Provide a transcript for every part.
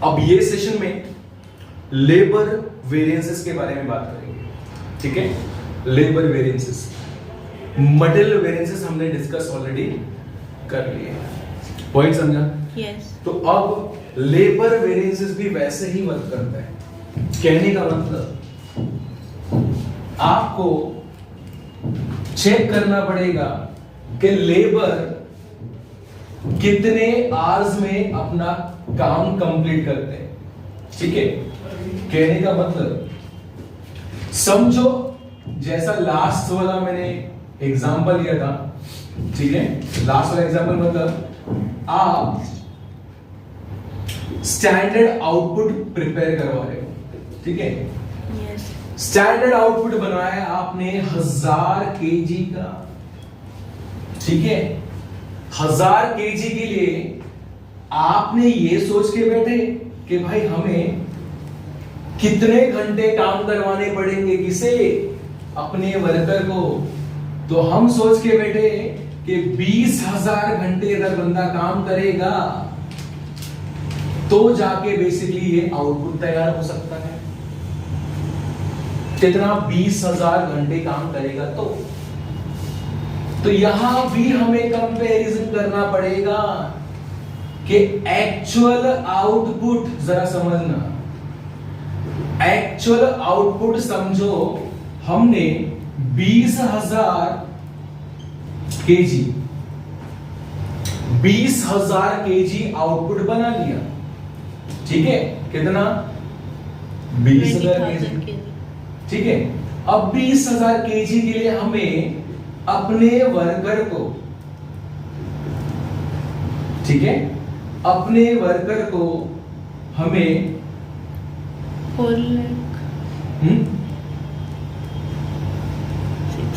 अब ये सेशन में लेबर वेरिएंसेस के बारे में बात करेंगे, ठीक है। लेबर वेरिएंसेस, मटेरियल वेरिएंसेस हमने डिस्कस ऑलरेडी कर लिए, पॉइंट समझा? यस। तो अब लेबर वेरिएंसेस भी वैसे ही वर्क करता है। कहने का मतलब आपको चेक करना पड़ेगा कि लेबर कितने आवर्स में अपना काम कंप्लीट करते हैं, ठीक है। कहने का मतलब समझो जैसा लास्ट वाला मैंने एग्जांपल लिया था, ठीक है। लास्ट वाला एग्जांपल मतलब आप स्टैंडर्ड आउटपुट प्रिपेयर करवा रहे हो, ठीक है। यस। स्टैंडर्ड आउटपुट बनाया आपने 1000 केजी का, ठीक है। 1000 केजी के लिए आपने ये सोच के बैठे कि भाई हमें कितने घंटे काम करवाने पड़ेंगे, किसे? अपने वर्कर को। तो हम सोच के बैठे कि 20,000 घंटे अगर बंदा काम करेगा तो जाके बेसिकली ये आउटपुट तैयार हो सकता है। कितना? 20,000 घंटे काम करेगा तो यहां भी हमें कंपैरिजन करना पड़ेगा कि एक्चुअल आउटपुट, जरा समझना, एक्चुअल आउटपुट समझो हमने 20,000 केजी 20,000 केजी आउटपुट बना लिया, ठीक है। कितना? 20,000 केजी, ठीक है। अब 20,000 केजी के लिए हमें अपने वर्कर को, ठीक है, अपने वर्कर को हमें 4 लाख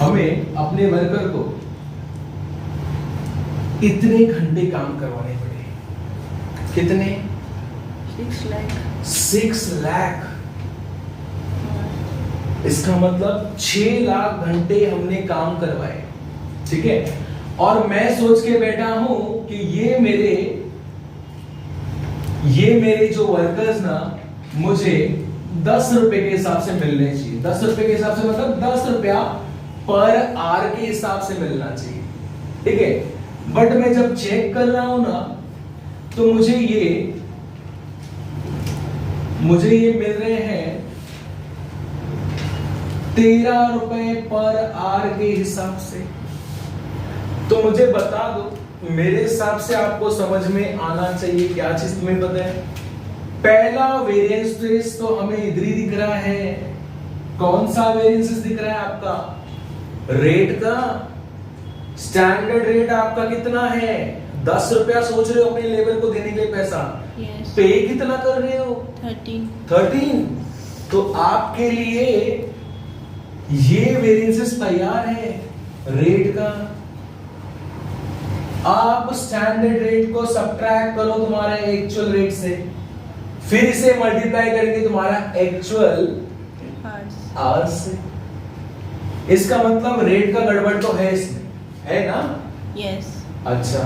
हमें अपने वर्कर को इतने घंटे काम करवाने पड़े। कितने? 6 लाख। 6 लाख। इसका मतलब 6 लाख घंटे हमने काम करवाए, ठीक है। और मैं सोच के बैठा हूं कि ये मेरे जो वर्कर्स ना मुझे 10 रुपए के हिसाब से मिलने चाहिए। 10 रुपए के हिसाब से मतलब 10 रुपया पर आवर के हिसाब से मिलना चाहिए, ठीक है। बट मैं जब चेक कर रहा हूं ना तो मुझे ये मिल रहे हैं 13 रुपए पर आवर के हिसाब से। तो मुझे बता दो, मेरे हिसाब से आपको समझ में आना चाहिए क्या चीज तुम्हें पता है। पहला वेरिएंस तो हमें इधर ही दिख रहा है। कौन सा वेरिएंस दिख रहा है आपका? रेट का। स्टैंडर्ड रेट आपका कितना है? 10 रुपया सोच रहे हो अपने लेबर को देने के लिए पैसा। yes. पे कितना कर रहे हो? 13। तो आपके लिए ये वेरिएंसेस तैयार है रेट का। आप स्टैंडर्ड रेट को सब्ट्रैक्ट करो तुम्हारे एक्चुअल रेट से, फिर इसे मल्टीप्लाई करके तुम्हारा एक्चुअल आवर्स से। इसका मतलब रेट का गड़बड़ तो है इसमें, है ना? यस। अच्छा,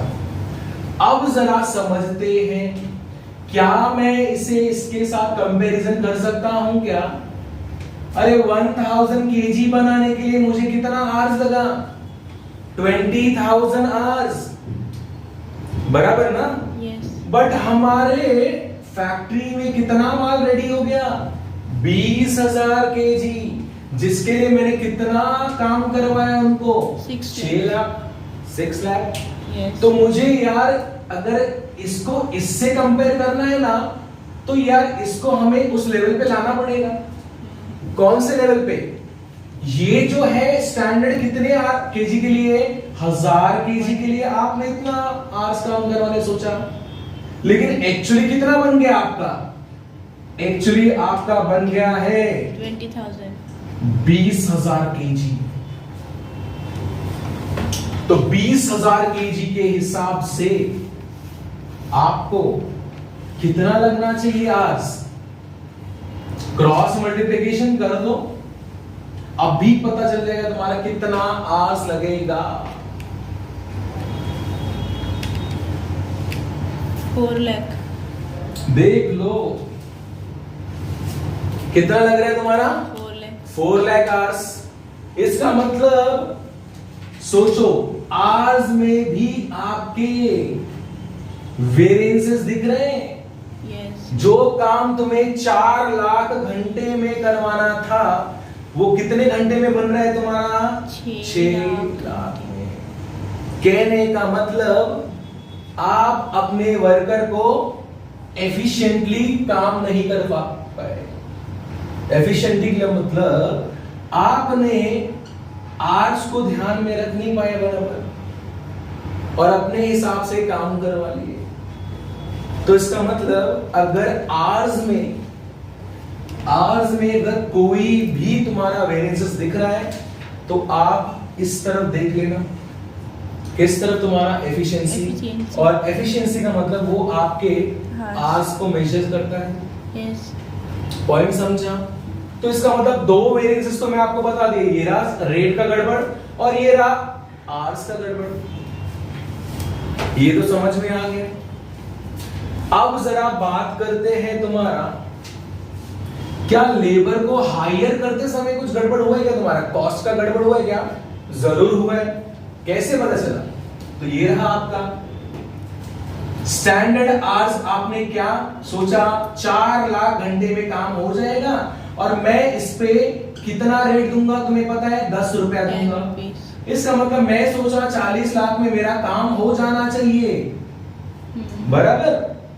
अब जरा समझते हैं, क्या मैं इसे इसके साथ कंपैरिजन कर सकता हूं क्या? अरे 1000 केजी बनाने के लिए मुझे कितना आवर्स लगा? 20,000 आवर्स, बराबर ना? यस। बट हमारे फैक्ट्री में कितना माल रेडी हो गया? 20,000 केजी, जिसके लिए मैंने कितना काम करवाया उनको? 6 लाख। 6 लाख। yes. तो मुझे यार अगर इसको इससे कंपेयर करना है ना, तो यार इसको हमें उस लेवल पे लाना पड़ेगा। कौन से लेवल पे? ये जो है स्टैंडर्ड कितने केजी के लिए? 1000 केजी के लिए आपने इतना आवर्स काम करवाने सोचा, लेकिन एक्चुअली कितना बन गया आपका? एक्चुअली आपका बन गया है 20,000। 20,000 केजी। तो 20,000 केजी के हिसाब से आपको कितना लगना चाहिए आवर्स? क्रॉस मल्टीप्लिकेशन कर दो, अभी पता चल जाएगा तुम्हारा कितना आवर्स लगेगा। 4 लाख। देख लो कितना लग रहा है तुम्हारा 4 lakh. 4 लाख आवर्स। इसका मतलब सोचो आवर्स में भी आपके वेरिएंसेस दिख रहे हैं। Yes. जो काम तुम्हें 4 लाख घंटे में करवाना था वो कितने घंटे में बन रहा है तुम्हारा 6 लाख में। कहने का मतलब आप अपने वर्कर को एफिशिएंटली काम नहीं कर पाए। एफिशिएंटली का मतलब आपने आवर्स को ध्यान में रख नहीं पाए बराबर और अपने हिसाब से काम करवा लिए। तो इसका मतलब अगर आवर्स में अगर कोई भी तुम्हारा वेरिएंसेस दिख रहा है तो आप इस तरफ देख लेना, किस तरफ तुम्हारा एफिशिएंसी। Efficiency. और एफिशिएंसी का मतलब वो आपके हाँ. आवर्स को मेजर करता है। Yes. पॉइंट समझा? तो इसका मतलब दो वेरिएंसेस तो मैं आपको बता दिए, ये रहा रेट का गड़बड़ और ये रहा आवर्स का गड़बड़। ये तो समझ में आ गया। अब जरा बात करते हैं तुम्हारा क्या लेबर को हायर करते समय कुछ गड़बड़ हुआ है क्या? तुम्हारा कॉस्ट का गड़बड़ हुआ है क्या? जरूर हुआ है। कैसे पता चला? तो ये रहा आपका स्टैंडर्ड आवर्स। आपने क्या सोचा 4 लाख घंटे में काम हो जाएगा और मैं इस पे कितना रेट दूंगा तुम्हें पता है 10 रुपया 10 दूंगा। rupees. इसका मतलब मैं सोचा 40 लाख में मेरा काम हो जाना चाहिए। बराबर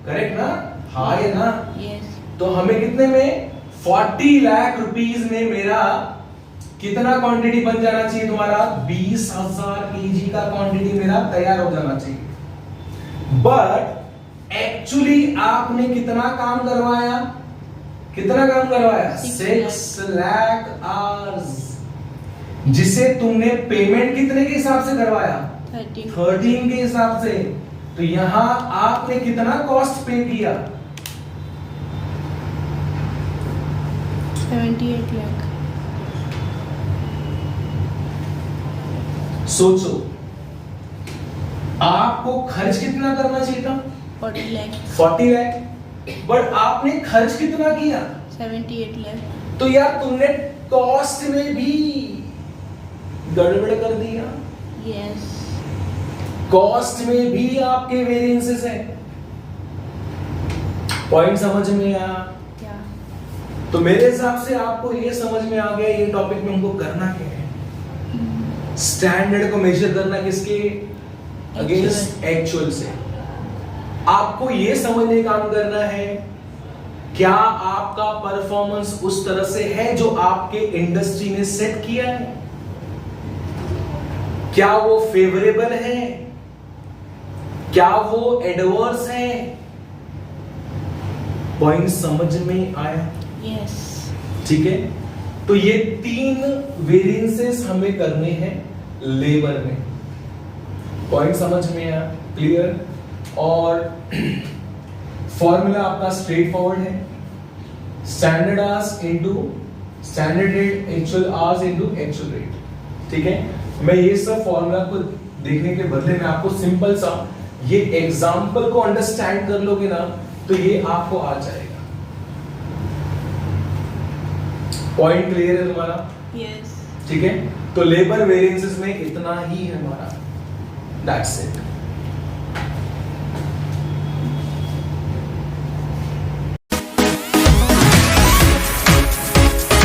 करेक्ट ना? हाँ या ना? Yes. तो हमें कितने में 40 लाख रुपीस में मेरा कितना क्वांटिटी बन जाना चाहिए तुम्हारा 20,000 केजी का क्वांटिटी मेरा तैयार हो जाना चाहिए। बट एक्चुअली आपने कितना काम करवाया? 6 लाख आवर्स, जिसे तुमने पेमेंट कितने के हिसाब से करवाया 13 के हिसाब से। तो यहां आपने कितना कॉस्ट पे किया 78 lakh. सोचो आपको खर्च कितना करना चाहिए था 40 lakh. 40 लाख, बट आपने खर्च कितना किया? 78 lakh. तो यार तुमने कॉस्ट में भी गड़बड़ कर दिया। Yes. कॉस्ट में भी आपके वेरिएंसेस है। पॉइंट समझ में आया? Yeah. तो मेरे हिसाब से आपको ये समझ में आ गया ये टॉपिक में हमको करना क्या है। स्टैंडर्ड को मेजर करना किसके अगेंस्ट एक्चुअल से। आपको ये समझने का काम करना है क्या आपका परफॉर्मेंस उस तरह से है जो आपके इंडस्ट्री ने सेट किया है, क्या वो फेवरेबल है, क्या वो एडवर्स है। पॉइंट समझ में आया? Yes. ठीक है। तो ये 3 वेरिएंसेस हमें करने हैं लेबर में। पॉइंट समझ में आया? क्लियर? और फॉर्मूला आपका स्ट्रेट फॉरवर्ड है, standard hours into standard rate actual hours into actual rate. ठीक है। मैं ये सब फॉर्मूला को देखने के बदले में आपको सिंपल सा ये एग्जांपल को अंडरस्टैंड कर लोगे ना तो ये आपको आ जाएगा। पॉइंट क्लियर है तुम्हारा? Yes. ठीक है। तो लेबर वेरिएंसेस में इतना ही है हमारा। That's it.